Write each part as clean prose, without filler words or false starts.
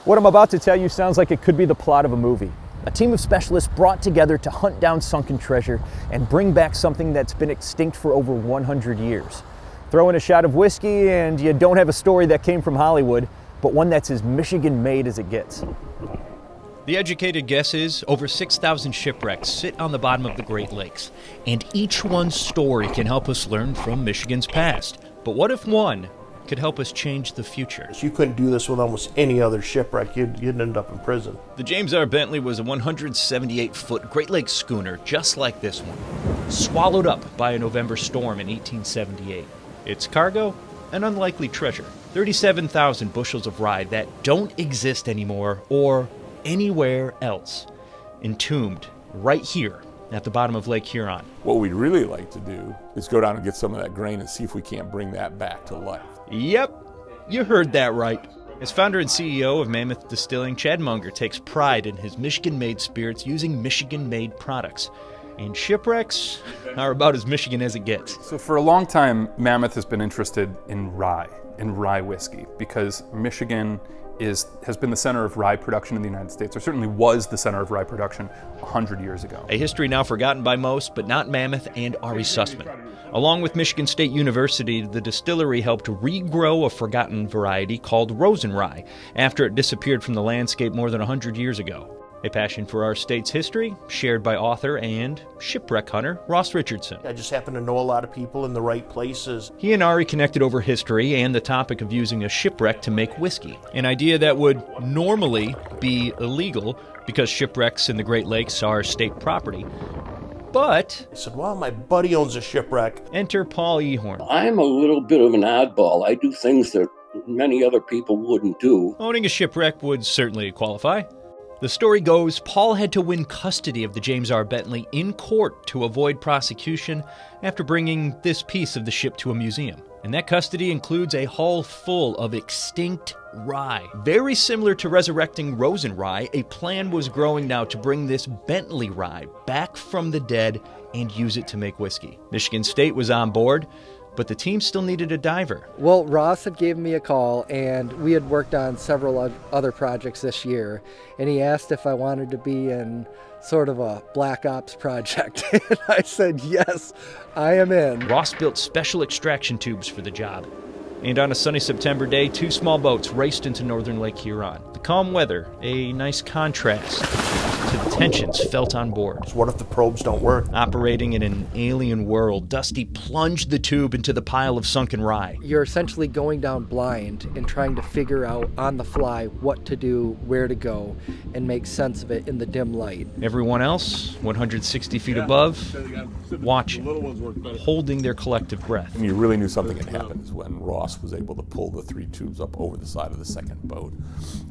What I'm about to tell you sounds like it could be the plot of a movie. A team of specialists brought together to hunt down sunken treasure and bring back something that's been extinct for over 100 years. Throw in a shot of whiskey and you don't have a story that came from Hollywood, but one that's as Michigan-made as it gets. The educated guess is over 6,000 shipwrecks sit on the bottom of the Great Lakes, and each one's story can help us learn from Michigan's past. But what if one could help us change the future? You couldn't do this with almost any other shipwreck. You'd end up in prison. The James R. Bentley was a 178-foot Great Lakes schooner just like this one, swallowed up by a November storm in 1878. Its cargo? An unlikely treasure. 37,000 bushels of rye that don't exist anymore or anywhere else, entombed right here at the bottom of Lake Huron. What we'd really like to do is go down and get some of that grain and see if we can't bring that back to life. Yep, you heard that right. As founder and CEO of Mammoth Distilling, Chad Munger takes pride in his Michigan-made spirits using Michigan-made products. And shipwrecks are about as Michigan as it gets. So for a long time, Mammoth has been interested in rye whiskey, because Michigan has been the center of rye production in the United States, or certainly was the center of rye production 100 years ago. A history now forgotten by most, but not Mammoth and Ari Sussman. Along with Michigan State University, the distillery helped regrow a forgotten variety called Rosen rye after it disappeared from the landscape more than 100 years ago. A passion for our state's history, shared by author and shipwreck hunter Ross Richardson. I just happen to know a lot of people in the right places. He and Ari connected over history and the topic of using a shipwreck to make whiskey, an idea that would normally be illegal because shipwrecks in the Great Lakes are state property. But I said, well, my buddy owns a shipwreck. Enter Paul Ehorn. I'm a little bit of an oddball. I do things that many other people wouldn't do. Owning a shipwreck would certainly qualify. The story goes, Paul had to win custody of the James R. Bentley in court to avoid prosecution after bringing this piece of the ship to a museum. And that custody includes a hull full of extinct rye. Very similar to resurrecting Rosen rye, a plan was growing now to bring this Bentley rye back from the dead and use it to make whiskey. Michigan State was on board, but the team still needed a diver. Well, Ross had given me a call, and we had worked on several other projects this year, and he asked if I wanted to be in sort of a black ops project. And I said, yes, I am in. Ross built special extraction tubes for the job. And on a sunny September day, two small boats raced into northern Lake Huron. The calm weather, a nice contrast to the tensions felt on board. So what if the probes don't work? Operating in an alien world, Dusty plunged the tube into the pile of sunken rye. You're essentially going down blind and trying to figure out on the fly what to do, where to go, and make sense of it in the dim light. Everyone else, 160 feet above, watching, holding their collective breath. And you really knew something had happened is when Ross was able to pull the three tubes up over the side of the second boat.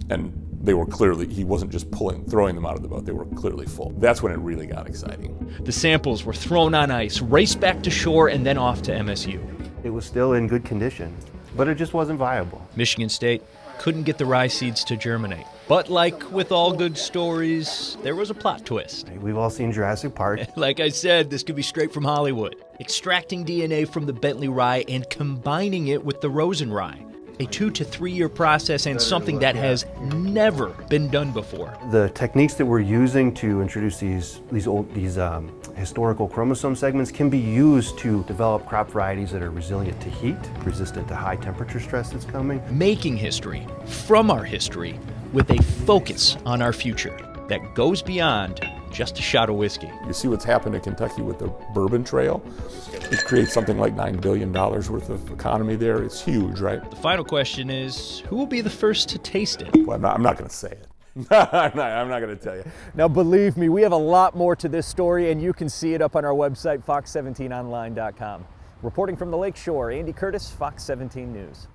And they were clearly, he wasn't just throwing them out of the boat, they were clearly full. That's when it really got exciting. The samples were thrown on ice, raced back to shore, and then off to MSU. It was still in good condition, but it just wasn't viable. Michigan State couldn't get the rye seeds to germinate. But like with all good stories, there was a plot twist. We've all seen Jurassic Park. Like I said, this could be straight from Hollywood. Extracting DNA from the Bentley rye and combining it with the Rosen rye. A 2 to 3 year process and something that has never been done before. The techniques that we're using to introduce these historical chromosome segments can be used to develop crop varieties that are resilient to heat, resistant to high temperature stress that's coming. Making history from our history with a focus on our future that goes beyond just a shot of whiskey. You see what's happened in Kentucky with the Bourbon Trail? It creates something like $9 billion worth of economy there. It's huge, right? The final question is, who will be the first to taste it? Well, I'm not going to say it. I'm not going to tell you. Now believe me, we have a lot more to this story, and you can see it up on our website, fox17online.com. Reporting from the Lake Shore, Andy Curtis, Fox 17 News.